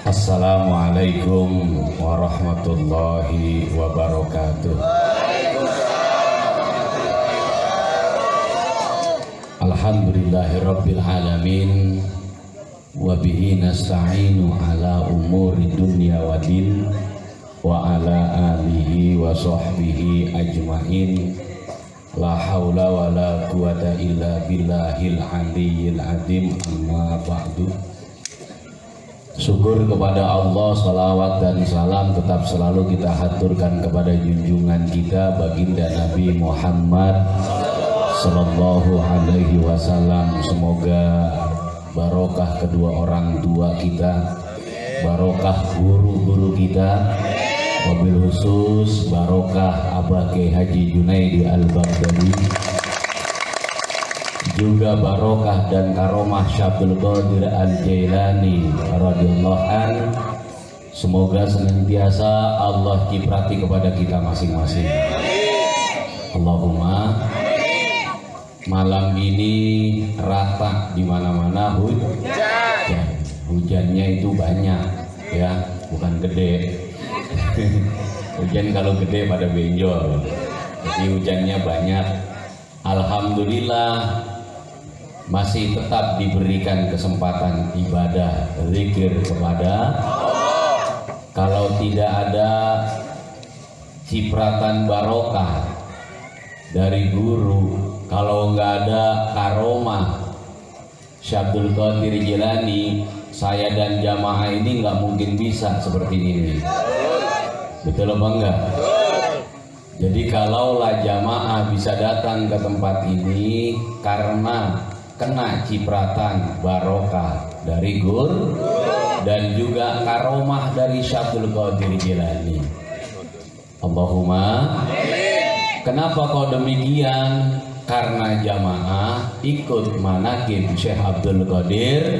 Assalamualaikum warahmatullahi wabarakatuh. Alhamdulillahirabbil alamin wa bihi nasta'inu ala umuri dunya waddin wa ala alihi wa sahbihi ajmain. La haula wa la quwata illa billahil aliyyil azim. Amma ba'du. Syukur kepada Allah, salawat dan salam tetap selalu kita haturkan kepada junjungan kita baginda Nabi Muhammad sallallahu alaihi wasallam. Semoga barokah kedua orang tua kita, barokah guru-guru kita, wabil khusus barokah Abah Kiai Haji Junaidi Al-Baghdadi, juga barokah dan karomah Syabdul Qadir Al-Jailani radhiyallahu an. Semoga senantiasa Allah ciprati kepada kita masing-masing. Allahumma. Malam ini rata di mana-mana hujan. Hujannya itu banyak ya, bukan gede. Hujan kalau gede pada benjol. Jadi hujannya banyak. Alhamdulillah masih tetap diberikan kesempatan ibadah zikir kepada Allah. Kalau tidak ada cipratan barokah dari guru, kalau nggak ada karomah Syabdul Qadir Jilani, saya dan jamaah ini nggak mungkin bisa seperti ini. Betul apa enggak? Jadi kalaulah jamaah bisa datang ke tempat ini karena kena cipratan barokah dari guru dan juga karomah dari Syabdul Qadir Jilani. Allahumma. Kenapa kau demikian? Karena jamaah ikut manaqib Syekh Abdul Qadir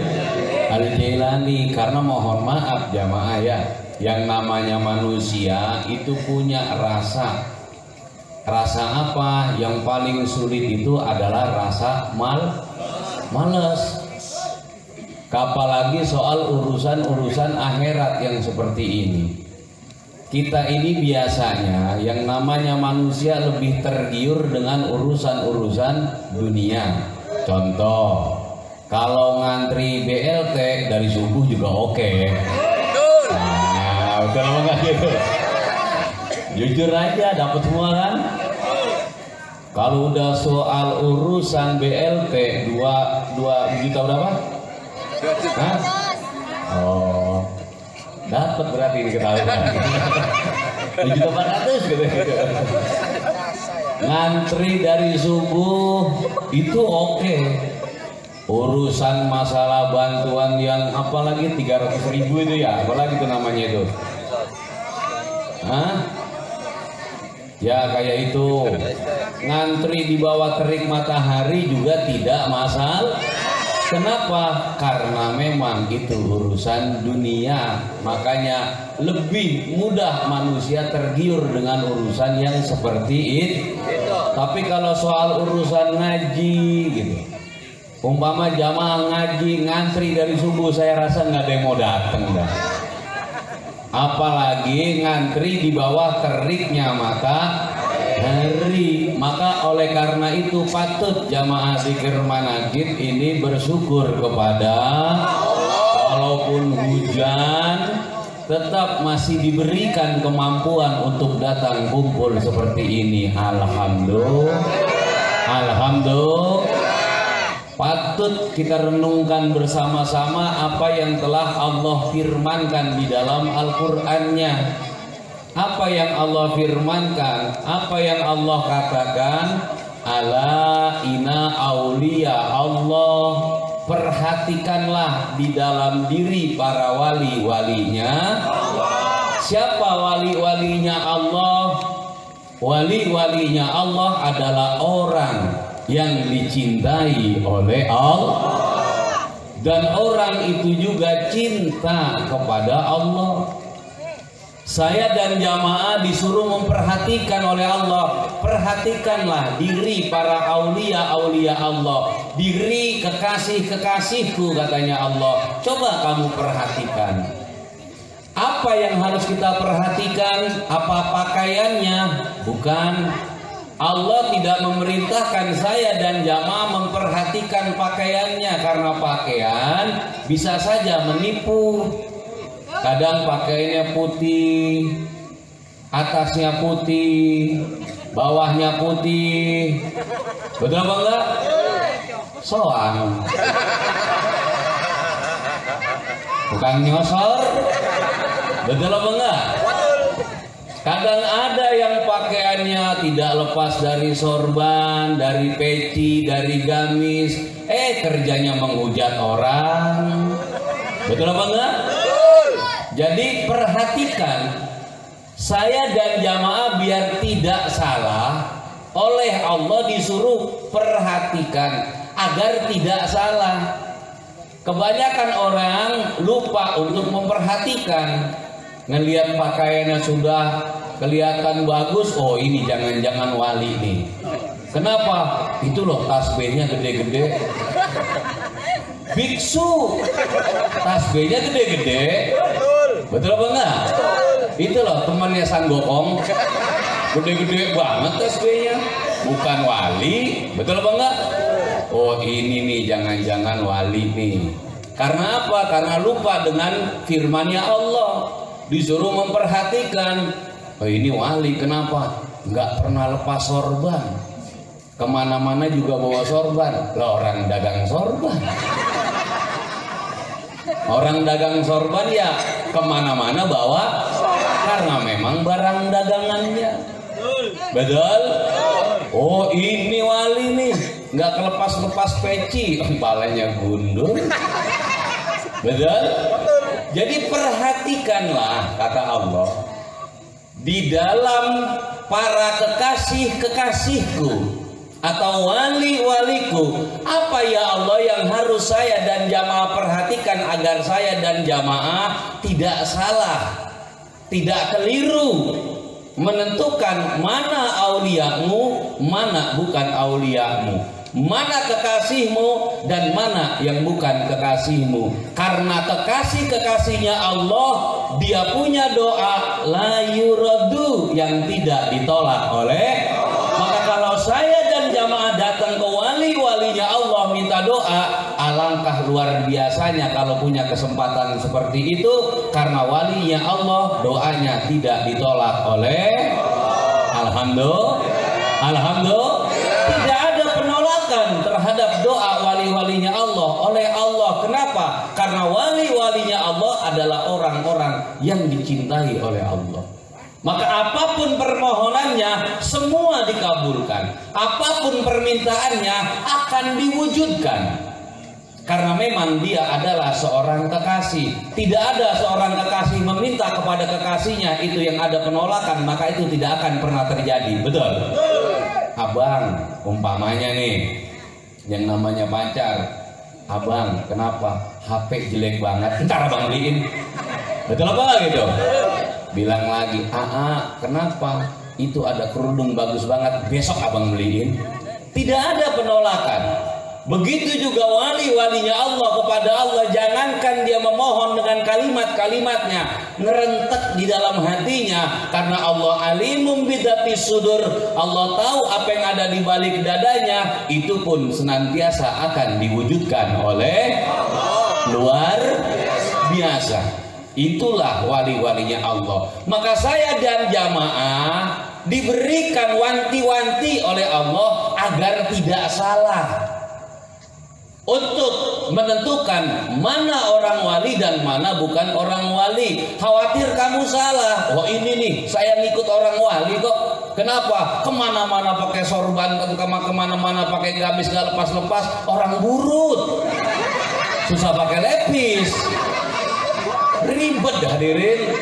Al-Jailani. Karena mohon maaf jamaah ya, yang namanya manusia itu punya rasa. Rasa apa? Yang paling sulit itu adalah rasa males. Apalagi soal urusan-urusan akhirat yang seperti ini. Kita ini biasanya yang namanya manusia lebih tergiur dengan urusan-urusan dunia. Contoh, kalau ngantri BLT dari subuh juga oke. Nah, betul apa enggak gitu? Jujur aja dapat semua kan? Kalau udah soal urusan BLT 2 juta berapa? 2 juta. Hah? Oh, dapat berarti ini ketahuan. 7.400 gitu. Ngantri dari subuh itu oke. Urusan masalah bantuan yang apalagi 300.000 itu ya, apalagi itu namanya itu. Hah? Ya kayak itu. Ngantri di bawah terik matahari juga tidak masalah. Kenapa? Karena memang itu urusan dunia. Makanya lebih mudah manusia tergiur dengan urusan yang seperti itu. Tapi kalau soal urusan ngaji gitu, umpama jamaah ngaji ngantri dari subuh, saya rasa nggak ada yang mau datang dah. Apalagi ngantri di bawah teriknya matahari. Maka oleh karena itu patut jamaah zikir manaqib ini bersyukur kepada Allah. Walaupun hujan, tetap masih diberikan kemampuan untuk datang kumpul seperti ini. Alhamdulillah. Alhamdulillah. Patut kita renungkan bersama-sama apa yang telah Allah firmankan di dalam Al-Qur'annya. Apa yang Allah firmankan, apa yang Allah katakan, ala inna auliya Allah. Perhatikanlah di dalam diri para wali-walinya Allah. Siapa wali-walinya Allah? Wali-walinya Allah adalah orang yang dicintai oleh Allah, dan orang itu juga cinta kepada Allah. Saya dan jamaah disuruh memperhatikan oleh Allah. Perhatikanlah diri para aulia Allah, diri kekasih-kekasihku, katanya Allah. Coba kamu perhatikan. Apa yang harus kita perhatikan? Apa pakaiannya? Bukan. Allah tidak memerintahkan saya dan jamaah memperhatikan pakaiannya, karena pakaian bisa saja menipu. Kadang pakaiannya putih, atasnya putih, bawahnya putih. Betul apa enggak? Soang. Bukan nyosor. Betul apa enggak? Kadang ada yang pakaiannya tidak lepas dari sorban, dari peci, dari gamis. Kerjanya menghujat orang. Betul apa enggak? Jadi perhatikan, saya dan jamaah biar tidak salah, oleh Allah disuruh perhatikan agar tidak salah. Kebanyakan orang lupa untuk memperhatikan. Ngelihat pakaiannya sudah kelihatan bagus, oh ini jangan-jangan wali nih. Kenapa? Itu loh tasbihnya gede-gede. Biksu tasbihnya gede-gede. Betul apa enggak? Itu loh temannya San Gokong, gede-gede banget tasbihnya. Bukan wali. Betul apa enggak? Oh ini nih jangan-jangan wali nih. Karena apa? Karena lupa dengan firman-Nya Allah. Disuruh memperhatikan. Oh ini wali, kenapa? Enggak pernah lepas sorban. Kemana-mana juga bawa sorban. Lah orang dagang sorban. Orang dagang sorban ya kemana-mana bawa, karena memang barang dagangannya. Betul? Oh ini wali nih, nggak kelepas-lepas peci, kepalanya gundul. Betul? Jadi perhatikanlah, kata Allah, di dalam para kekasih-kekasihku atau wali-waliku, apa ya Allah yang harus saya dan jamaah perhatikan agar saya dan jamaah tidak salah, tidak keliru menentukan mana auliamu, mana bukan auliamu, mana kekasihmu dan mana yang bukan kekasihmu. Karena kekasih-kekasihnya Allah, dia punya doa la yuraddu, yang tidak ditolak oleh. Maka kalau saya dan jamaah datang ke wali-walinya Allah minta doa, alangkah luar biasanya kalau punya kesempatan seperti itu, karena walinya Allah doanya tidak ditolak oleh. Alhamdulillah, tidak ada penolakan terhadap doa wali-walinya Allah oleh Allah. Kenapa? Karena wali-walinya Allah adalah orang-orang yang dicintai oleh Allah. Maka apapun permohonannya semua dikabulkan, apapun permintaannya akan diwujudkan. Karena memang dia adalah seorang kekasih. Tidak ada seorang kekasih meminta kepada kekasihnya itu yang ada penolakan, maka itu tidak akan pernah terjadi. Betul? Abang, umpamanya nih, yang namanya pacar, abang, kenapa HP jelek banget? Ntar abang beliin. Betul apa gitu? Bilang lagi, kenapa? Itu ada kerudung bagus banget, besok abang beliin. Tidak ada penolakan. Begitu juga wali-walinya Allah kepada Allah, jangankan dia memohon dengan kalimat-kalimatnya, ngerentek di dalam hatinya, karena Allah alimum bidati sudur. Allah tahu apa yang ada di balik dadanya, itu pun senantiasa akan diwujudkan oleh Allah. Luar biasa. Itulah wali-walinya Allah. Maka saya dan jamaah diberikan wanti-wanti oleh Allah agar tidak salah untuk menentukan mana orang wali dan mana bukan orang wali. Khawatir kamu salah. Oh ini nih, saya ngikut orang wali kok. Kenapa? Kemana-mana pakai sorban, kemana-mana pakai gamis gak lepas-lepas. Orang burut, susah pakai lepis, ribet hadirin.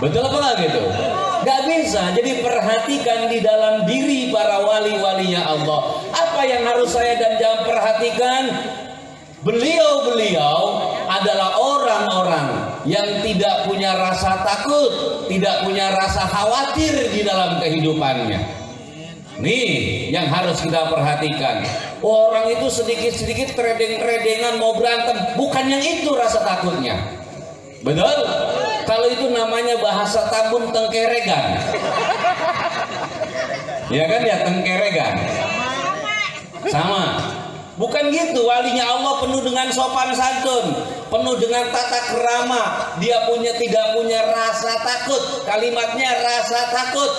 Betul apa nggak gitu? Gak bisa. Jadi perhatikan di dalam diri para wali-walinya Allah. Apa yang harus saya dan jamaah perhatikan? Beliau-beliau adalah orang-orang yang tidak punya rasa takut, tidak punya rasa khawatir di dalam kehidupannya. Nih yang harus kita perhatikan. Orang itu sedikit-sedikit tredeng-tredengan mau berantem, bukan yang itu rasa takutnya. Betul? Kalau itu namanya bahasa Tambun tengkeregan. Ya kan ya, tengkeregan. Sama. Bukan gitu, walinya Allah penuh dengan sopan santun, penuh dengan tata kerama. Dia tidak punya rasa takut. Kalimatnya rasa takut.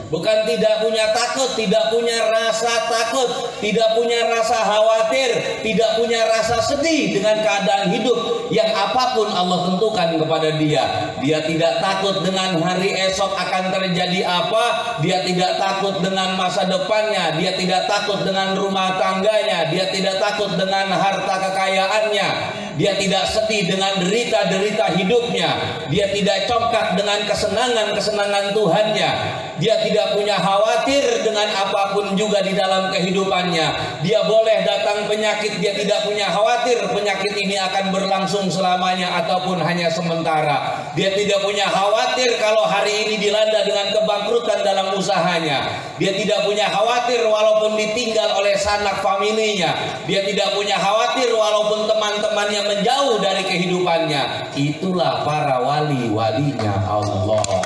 Bukan tidak punya takut, tidak punya rasa takut, tidak punya rasa khawatir, tidak punya rasa sedih dengan keadaan hidup yang apapun Allah tentukan kepada dia. Dia tidak takut dengan hari esok akan terjadi apa, dia tidak takut dengan masa depannya, dia tidak takut dengan rumah tangganya, dia tidak takut dengan harta kekayaannya, dia tidak sedih dengan derita-derita hidupnya, dia tidak congkak dengan kesenangan-kesenangan Tuhannya, dia tidak punya khawatir dengan apapun juga di dalam kehidupannya. Dia boleh datang penyakit, dia tidak punya khawatir penyakit ini akan berlangsung selamanya ataupun hanya sementara. Dia tidak punya khawatir kalau hari ini dilanda dengan kebangkrutan dalam usahanya. Dia tidak punya khawatir walaupun ditinggal oleh sanak familinya. Dia tidak punya khawatir walaupun teman-temannya menjauh dari kehidupannya. Itulah para wali-walinya Allah.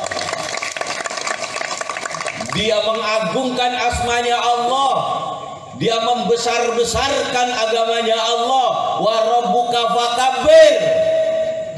Dia mengagungkan asmanya Allah. Dia membesar-besarkan agamanya Allah. Wa rabbuka fakabbir.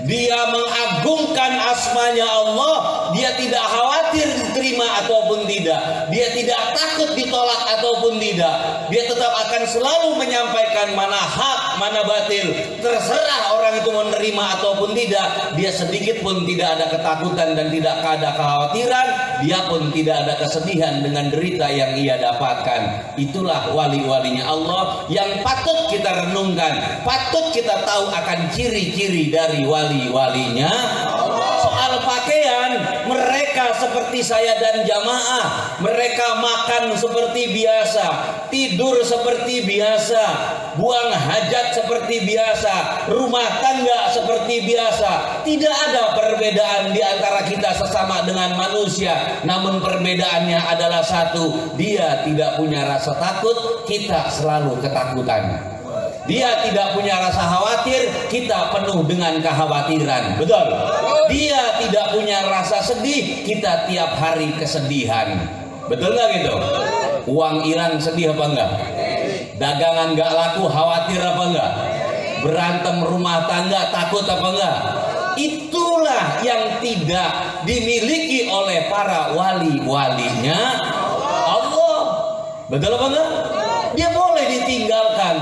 Dia mengagungkan asmanya Allah. Dia tidak khawatir diterima ataupun tidak. Dia tidak takut ditolak ataupun tidak. Dia tetap akan selalu menyampaikan mana hak, mana batil. Terserah orang itu menerima ataupun tidak. Dia sedikit pun tidak ada ketakutan dan tidak ada kekhawatiran. Dia pun tidak ada kesedihan dengan derita yang ia dapatkan. Itulah wali-walinya Allah yang patut kita renungkan. Patut kita tahu akan ciri-ciri dari walinya Allah. Soal pakaian, mereka seperti saya dan jamaah. Mereka makan seperti biasa, tidur seperti biasa, buang hajat seperti biasa, rumah tangga seperti biasa. Tidak ada perbedaan di antara kita sesama dengan manusia. Namun perbedaannya adalah satu, dia tidak punya rasa takut, kita selalu ketakutan. Dia tidak punya rasa khawatir, kita penuh dengan kekhawatiran. Betul? Dia tidak punya rasa sedih, kita tiap hari kesedihan. Betul nggak gitu? Uang hilang sedih apa enggak? Dagangan nggak laku khawatir apa enggak? Berantem rumah tangga takut apa enggak? Itulah yang tidak dimiliki oleh para wali-walinya Allah. Betul apa enggak? Dia boleh ditinggalkan,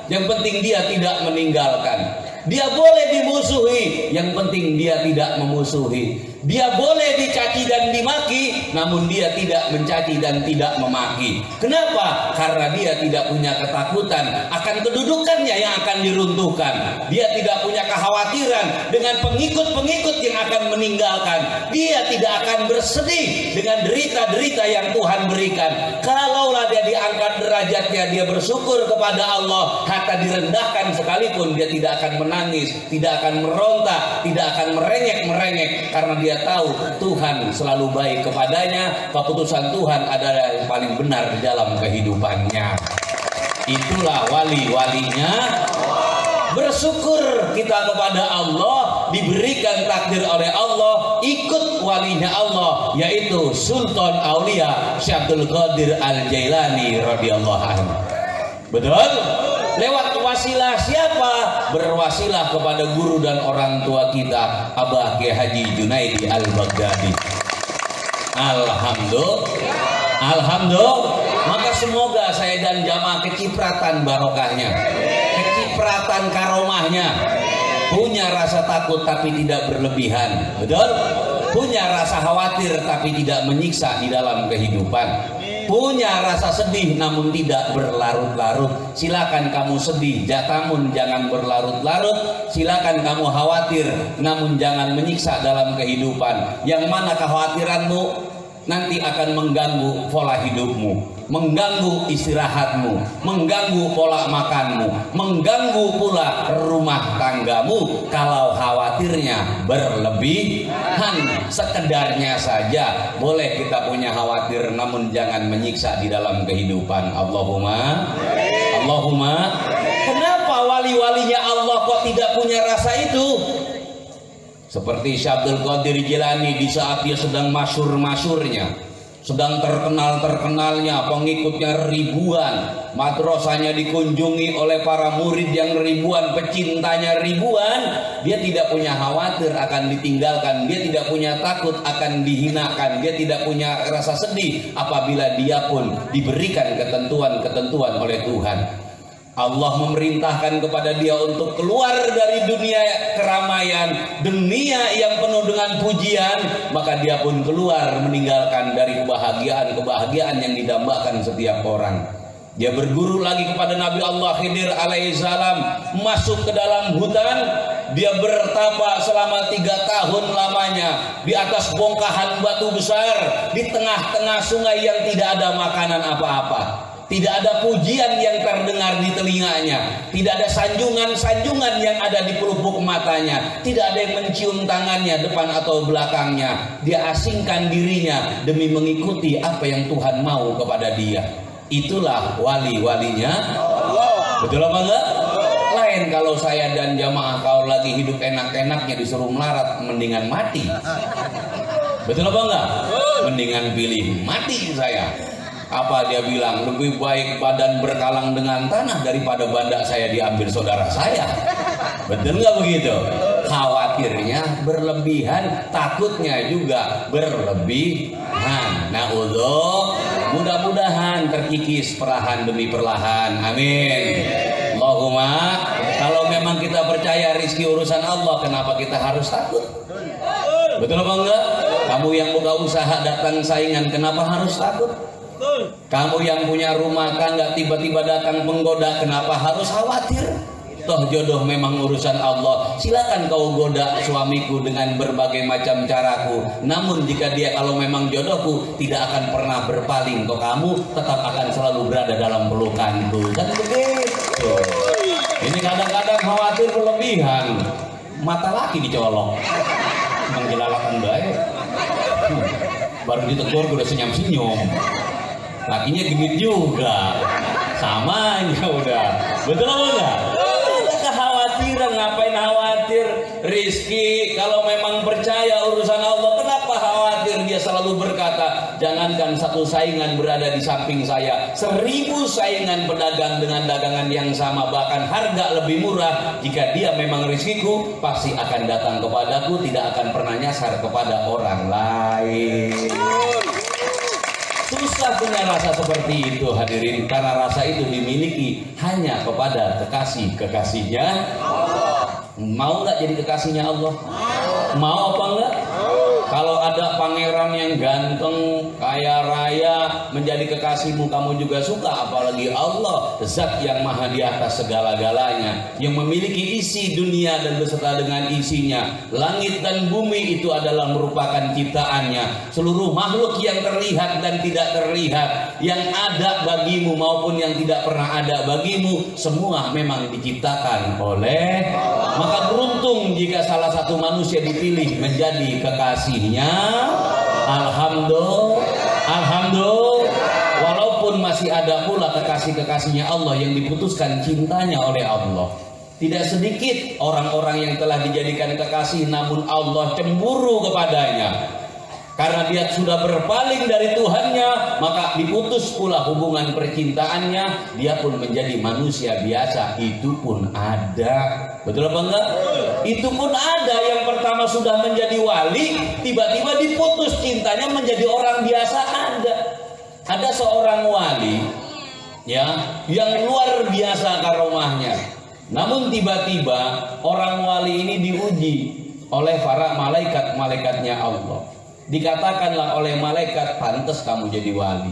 yang penting dia tidak meninggalkan. Dia boleh dimusuhi, yang penting dia tidak memusuhi. Dia boleh dicaci dan dimaki, namun dia tidak mencaci dan tidak memaki. Kenapa? Karena dia tidak punya ketakutan akan kedudukannya yang akan diruntuhkan. Dia tidak punya kekhawatiran dengan pengikut-pengikut yang akan meninggalkan. Dia tidak akan bersedih dengan derita-derita yang Tuhan berikan. Kalaulah dia diangkat derajatnya, dia bersyukur kepada Allah. Hatta direndahkan sekalipun, dia tidak akan menangis, tidak akan meronta, tidak akan merengek-merengek, karena dia tahu Tuhan selalu baik kepadanya. Keputusan Tuhan adalah yang paling benar di dalam kehidupannya. Itulah wali-walinya. Bersyukur kita kepada Allah, diberikan takdir oleh Allah, ikut walinya Allah, yaitu Sultan Aulia Syekh Abdul Qadir Al-Jailani radhiyallahu anhu. Betul? Lewat wasilah siapa? Berwasilah kepada guru dan orang tua kita, Abah Kiai Haji Junaidi Al-Baghdadi. Alhamdulillah. Maka semoga saya dan jamaah kecipratan barokahnya, kecipratan karomahnya, punya rasa takut tapi tidak berlebihan. Betul? Punya rasa khawatir tapi tidak menyiksa di dalam kehidupan. Punya rasa sedih namun tidak berlarut-larut. Silakan kamu sedih, namun jangan berlarut-larut. Silakan kamu khawatir, namun jangan menyiksa dalam kehidupan. Yang mana kekhawatiranmu nanti akan mengganggu pola hidupmu. mengganggu istirahatmu, mengganggu pola makanmu, mengganggu pula rumah tanggamu. Kalau khawatirnya berlebihan, sekedarnya saja boleh kita punya khawatir, namun jangan menyiksa di dalam kehidupan. Allahumma kenapa wali-walinya Allah kok tidak punya rasa itu? Seperti Syekh Abdul Qadir Jilani, di saat dia sedang masyhur-masyhurnya, sedang terkenal-terkenalnya, pengikutnya ribuan, madrasahnya dikunjungi oleh para murid yang ribuan, pecintanya ribuan, dia tidak punya khawatir akan ditinggalkan, dia tidak punya takut akan dihinakan, dia tidak punya rasa sedih apabila dia pun diberikan ketentuan-ketentuan oleh Tuhan. Allah memerintahkan kepada dia untuk keluar dari dunia keramaian, dunia yang penuh dengan pujian, maka dia pun keluar meninggalkan dari kebahagiaan yang didambakan setiap orang. Dia berguru lagi kepada Nabi Allah Khidir alaihissalam, masuk ke dalam hutan, dia bertapa selama 3 tahun lamanya di atas bongkahan batu besar, di tengah-tengah sungai yang tidak ada makanan apa-apa. Tidak ada pujian yang terdengar di telinganya, tidak ada sanjungan-sanjungan yang ada di pelupuk matanya, tidak ada yang mencium tangannya depan atau belakangnya. Dia asingkan dirinya demi mengikuti apa yang Tuhan mau kepada dia. Itulah wali-walinya Allah. Betul apa enggak? Lain kalau saya dan jamaah kalau lagi hidup enak-enaknya disuruh melarat, mendingan mati. Betul apa enggak? Mendingan pilih mati saya. Apa dia bilang? Lebih baik badan berkalang dengan tanah daripada banda saya diambil saudara saya. Betul nggak begitu? Khawatirnya berlebihan, takutnya juga berlebihan. Mudah-mudahan terkikis perlahan demi perlahan. Amin. Allahumma. Kalau memang kita percaya rizki urusan Allah, kenapa kita harus takut? Betul apa enggak? Kamu yang buka usaha datang saingan, kenapa harus takut? Kamu yang punya rumah tangga tiba-tiba datang penggoda, kenapa harus khawatir? Toh jodoh memang urusan Allah. Silakan kau goda suamiku dengan berbagai macam caraku, namun jika dia kalau memang jodohku, tidak akan pernah berpaling ke kamu, tetap akan selalu berada dalam pelukanku. Kan begitu. Ini kadang-kadang khawatir berlebihan. Mata laki dicolok, mengjelalatan baik. Baru ditegur udah senyum-senyum. Lakinya gemit juga, samanya udah. Betul apa enggak? Kekhawatiran, ngapain khawatir? Rizki kalau memang percaya urusan Allah, kenapa khawatir? Dia selalu berkata, jangankan satu saingan berada di samping saya, 1000 saingan pedagang dengan dagangan yang sama, bahkan harga lebih murah, jika dia memang rizkiku, pasti akan datang kepadaku, tidak akan pernah nyasar kepada orang lain. Susah punya rasa seperti itu hadirin, karena rasa itu dimiliki hanya kepada kekasih-kekasihnya Allah. Mau nggak jadi kekasihnya Allah? Mau apa enggak? Kalau ada pangeran yang ganteng, kaya raya, menjadi kekasihmu, kamu juga suka. Apalagi Allah, zat yang maha di atas segala-galanya, yang memiliki isi dunia dan beserta dengan isinya. Langit dan bumi itu adalah merupakan ciptaannya. Seluruh makhluk yang terlihat dan tidak terlihat, yang ada bagimu maupun yang tidak pernah ada bagimu, semua memang diciptakan oleh Allah. Maka beruntung jika salah satu manusia dipilih menjadi kekasihnya. Alhamdulillah. Walaupun masih ada pula kekasih-kekasihnya Allah yang diputuskan cintanya oleh Allah. Tidak sedikit orang-orang yang telah dijadikan kekasih namun Allah cemburu kepadanya. Karena dia sudah berpaling dari Tuhannya, maka diputus pula hubungan percintaannya. Dia pun menjadi manusia biasa. Itu pun ada. Betul apa enggak? Itu pun ada. Yang pertama sudah menjadi wali, tiba-tiba diputus cintanya menjadi orang biasa. Ada seorang wali, ya, yang luar biasa karomahnya. Namun tiba-tiba orang wali ini diuji oleh para malaikat-malaikatnya Allah. Dikatakanlah oleh malaikat, pantas kamu jadi wali.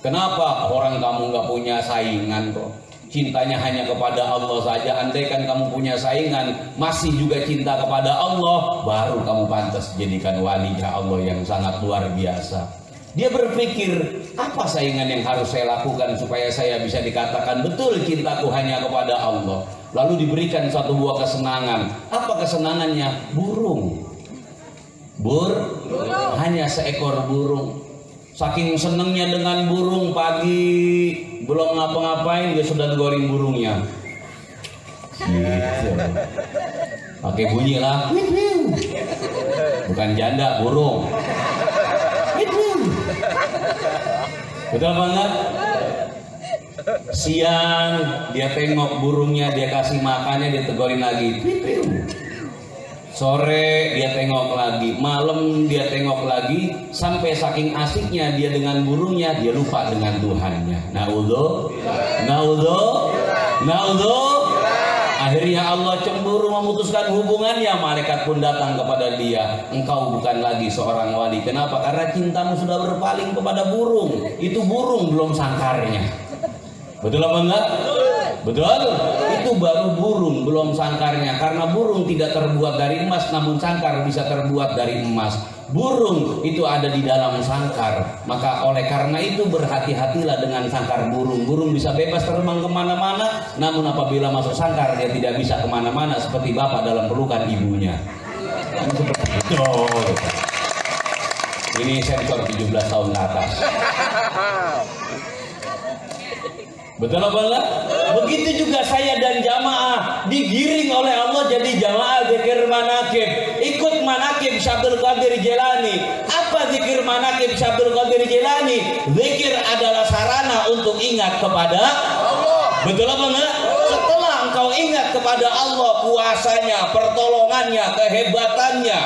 Kenapa? Orang kamu nggak punya saingan kok. Cintanya hanya kepada Allah saja. Andaikan kamu punya saingan, masih juga cinta kepada Allah, baru kamu pantas jadikan walinya Allah yang sangat luar biasa. Dia berpikir, apa saingan yang harus saya lakukan supaya saya bisa dikatakan betul cintaku hanya kepada Allah. Lalu diberikan satu buah kesenangan. Apa kesenangannya? Burung. Hanya seekor burung. Saking senengnya dengan burung, pagi belum ngapa-ngapain dia sudah goreng burungnya. Gitu. Pakai bunyi lah. Bukan janda, burung. Betul banget. Siang dia tengok burungnya, dia kasih makannya, dia tegorin lagi. Sore dia tengok lagi, malam dia tengok lagi, sampai saking asiknya dia dengan burungnya, dia lupa dengan Tuhannya. Naudzubillah. Akhirnya Allah cemburu memutuskan hubungannya. Malaikat pun datang kepada dia. Engkau bukan lagi seorang wali. Kenapa? Karena cintamu sudah berpaling kepada burung. Itu burung, belum sangkarnya. Betul apa enggak? Betul? Itu baru burung, belum sangkarnya. Karena burung tidak terbuat dari emas, namun sangkar bisa terbuat dari emas. Burung itu ada di dalam sangkar. Maka oleh karena itu berhati-hatilah dengan sangkar burung. Burung bisa bebas terbang kemana-mana, namun apabila masuk sangkar dia tidak bisa kemana-mana, seperti bapak dalam pelukan ibunya. Betul. Ini sensor 17 tahun ke atas. Betul apa enggak? Begitu juga saya dan jamaah digiring oleh Allah jadi jamaah zikir manakib. Ikut manakib Syabdul Qadir Jilani. Apa zikir manakib Syabdul Qadir Jilani? Zikir adalah sarana untuk ingat kepada Allah. Betul apa enggak? Setelah engkau ingat kepada Allah, kuasanya, pertolongannya, kehebatannya,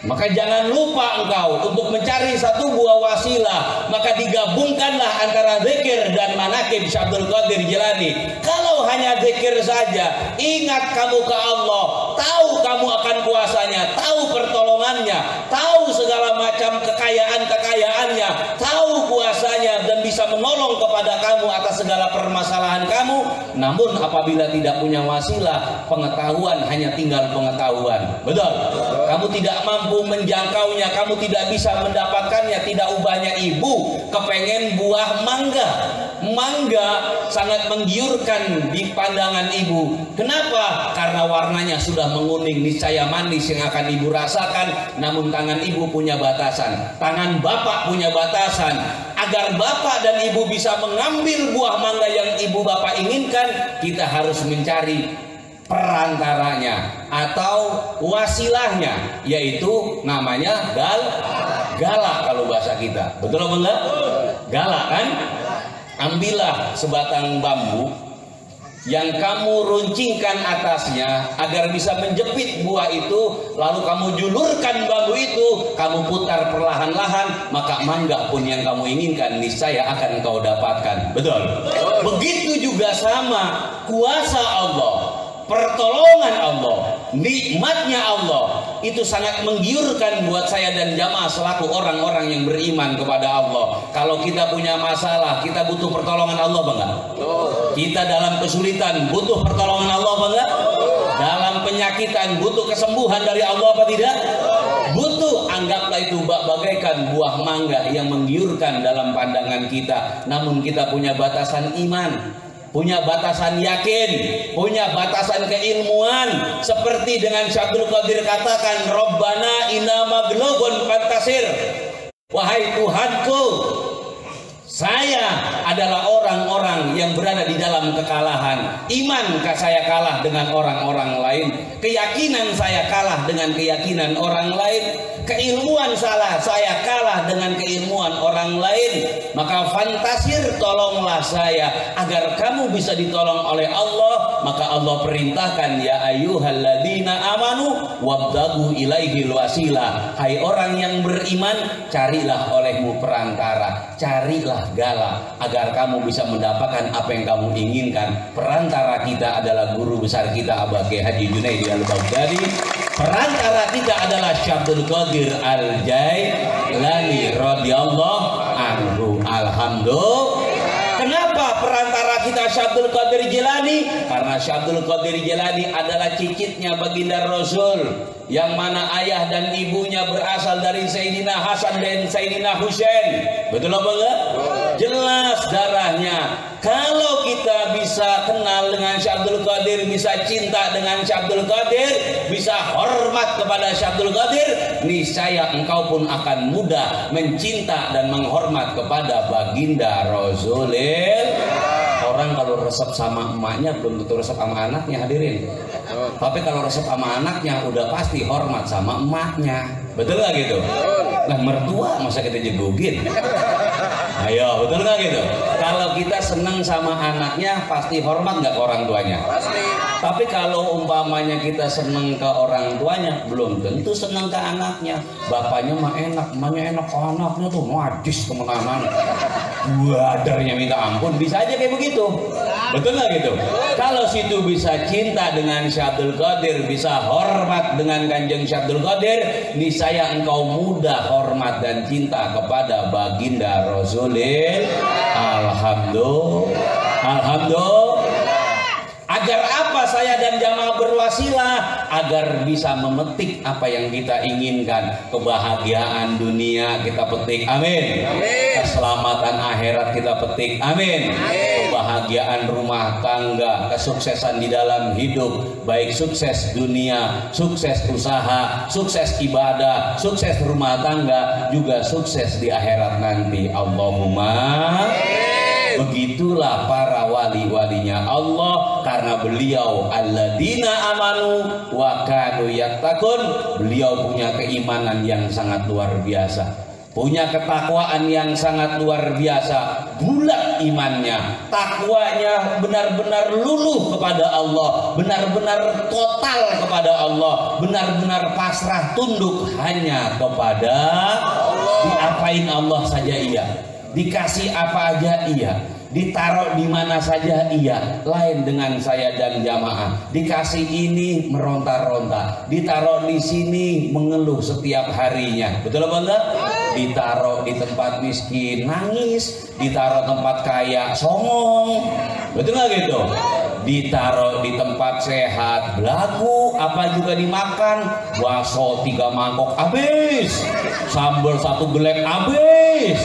maka jangan lupa engkau untuk mencari satu buah wasilah. Maka digabungkanlah antara zikir dan manakib Syabdul Qadir Jilani. Kalau hanya zikir saja, ingat kamu ke Allah, tahu kamu akan kuasanya, tahu pertolongannya, tahu segala macam kekayaan-kekayaannya, tahu kuasanya dan bisa menolong kepada kamu atas segala permasalahan kamu. Namun apabila tidak punya wasilah, pengetahuan hanya tinggal pengetahuan. Betul? Kamu tidak mampu menjangkaunya, kamu tidak bisa mendapatkannya. Tidak ubahnya ibu kepengen buah mangga. Mangga sangat menggiurkan di pandangan ibu. Kenapa? Karena warnanya sudah menguning, niscaya manis yang akan ibu rasakan. Namun tangan ibu punya batasan, tangan bapak punya batasan. Agar bapak dan ibu bisa mengambil buah mangga yang ibu bapak inginkan, kita harus mencari perantaranya atau wasilahnya, yaitu namanya galak kalau bahasa kita. Betul apa enggak? Galak kan? Ambillah sebatang bambu yang kamu runcingkan atasnya agar bisa menjepit buah itu, lalu kamu julurkan bambu itu, kamu putar perlahan-lahan, maka mangga pun yang kamu inginkan niscaya akan kau dapatkan. Betul? Begitu juga sama kuasa Allah, pertolongan Allah, nikmatnya Allah, itu sangat menggiurkan buat saya dan jamaah selaku orang-orang yang beriman kepada Allah. Kalau kita punya masalah, kita butuh pertolongan Allah, Bang. Kita dalam kesulitan butuh pertolongan Allah, Bang. Dalam penyakitan butuh kesembuhan dari Allah apa tidak? Butuh. Anggaplah itu bagaikan buah mangga yang menggiurkan dalam pandangan kita. Namun kita punya batasan iman, punya batasan yakin, punya batasan keilmuan. Seperti dengan Syabdul Qadir katakan, Rabbana inna maghlubun fantasir. Wahai Tuhanku, saya adalah orang-orang yang berada di dalam kekalahan. Imankah saya kalah dengan orang-orang lain? Keyakinan saya kalah dengan keyakinan orang lain? Keilmuan saya kalah dengan keilmuan orang lain? Maka fantasir, tolonglah saya agar kamu bisa ditolong oleh Allah. Maka Allah perintahkan, ya ayyuhalladzina amanu wabtagu ilaihil wasilah. Hai orang yang beriman, carilah olehmu perantara, carilah galak agar kamu bisa mendapatkan apa yang kamu inginkan. Perantara kita adalah guru besar kita Abah Kiai Haji Junaidi Al-Baghdadi. Perantara kita adalah Syabdul Qadir Al-Jailani radhiyallahu anhu. Alhamdulillah. Kenapa Kenapa perantara kita Syekh Abdul Qadir Jilani? Karena Syekh Abdul Qadir Jilani adalah cicitnya baginda Rasul, yang mana ayah dan ibunya berasal dari Sayyidina Hasan dan Sayyidina Husain. Betul apa enggak? Jelas darahnya. Kalau kita bisa kenal dengan Syekh Abdul Qadir, bisa cinta dengan Syekh Abdul Qadir, bisa hormat kepada Syekh Abdul Qadir, niscaya engkau pun akan mudah mencinta dan menghormat kepada baginda Rasulil. Orang kalau resep sama emaknya belum tentu resep sama anaknya, hadirin. Tapi kalau resep sama anaknya udah pasti hormat sama emaknya. Betul gak gitu? Nah, mertua masa kita jegugin? Ayo, betul gak gitu? Kalau kita seneng sama anaknya pasti hormat gak ke orang tuanya? Pasti. Tapi kalau umpamanya kita seneng ke orang tuanya, belum tentu seneng ke anaknya. Bapaknya mah enak, emaknya enak, anaknya tuh najis temenan. Wadarnya minta ampun, bisa aja kayak begitu. Betul gak gitu? Kalau situ bisa cinta dengan Syekh Abdul Qadir, bisa hormat dengan Kanjeng Syekh Abdul Qadir, niscaya engkau mudah hormat dan cinta kepada baginda Rasulil. Alhamdulillah. Alhamdulillah. Agar apa saya dan jamaah berwasilah? Agar bisa memetik apa yang kita inginkan. Kebahagiaan dunia kita petik, amin. Keselamatan akhirat kita petik, amin. Kebahagiaan rumah tangga, kesuksesan di dalam hidup, baik sukses dunia, sukses usaha, sukses ibadah, sukses rumah tangga, juga sukses di akhirat nanti. Allahumma. Begitulah para wali-walinya Allah, karena beliau alladzina amanu wa kanu yattaqun. Beliau punya keimanan yang sangat luar biasa, punya ketakwaan yang sangat luar biasa, bulat imannya, takwanya benar-benar luluh kepada Allah, benar-benar total kepada Allah, benar-benar pasrah tunduk hanya kepada Allah. Diapain Allah saja iya, dikasih apa aja iya, ditaruh di mana saja iya. Lain dengan saya dan jamaah, dikasih ini meronta-ronta, ditaruh di sini mengeluh setiap harinya. Betul apa enggak? Ditaruh di tempat miskin nangis, ditaruh tempat kaya songong. Betul nggak gitu? Ditaruh di tempat sehat belagu, apa juga dimakan. Bakso 3 mangkok habis, sambal 1 gelek habis,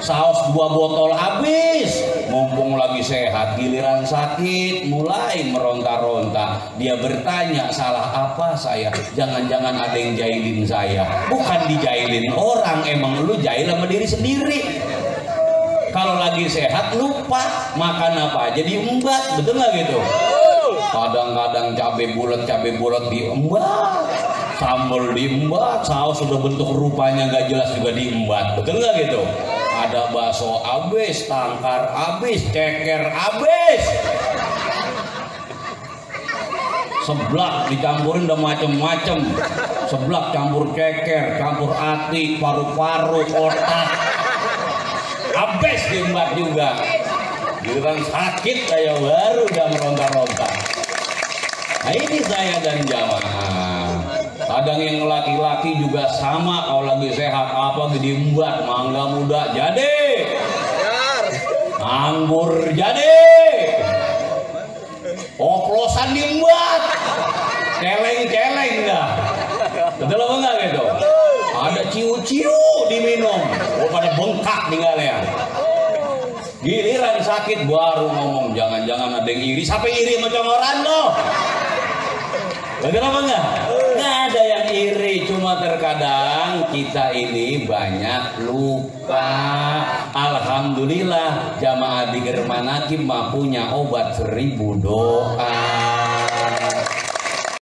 saus 2 botol habis. Mumpung lagi sehat, giliran sakit mulai meronta-ronta. Dia bertanya, salah apa saya? Jangan-jangan ada yang jahilin saya. Bukan dijailin orang, emang lu jahil sama diri sendiri. Kalau lagi sehat lupa makan apa aja diembat, betul nggak gitu? Kadang-kadang cabai bulat diembat, sambal diembat, saus sudah bentuk rupanya nggak jelas juga diembat, betul nggak gitu? Ada bakso habis, tangkar habis, ceker habis, seblak dicampurin udah macem-macem, seblak campur ceker, campur ati, paru-paru, otak, habis diembat juga. Giliran sakit saya baru udah meronta-ronta. Nah ini saya dan jamaah. Kadang yang laki-laki juga sama, kalau lagi sehat apa diembat, mangga muda jadi, anggur jadi, oplosan diembat, celeng-celeng dah. Betul apa enggak gitu? Ada ciu-ciu diminum, pada bengkak tinggalnya. Giliran sakit baru ngomong, jangan-jangan ada yang iri. Siapa iri macam orang loh? Betul apa enggak? Nggak ada yang iri, cuma terkadang kita ini banyak lupa. Alhamdulillah jamaah di Germanakim punya obat 1000 doa.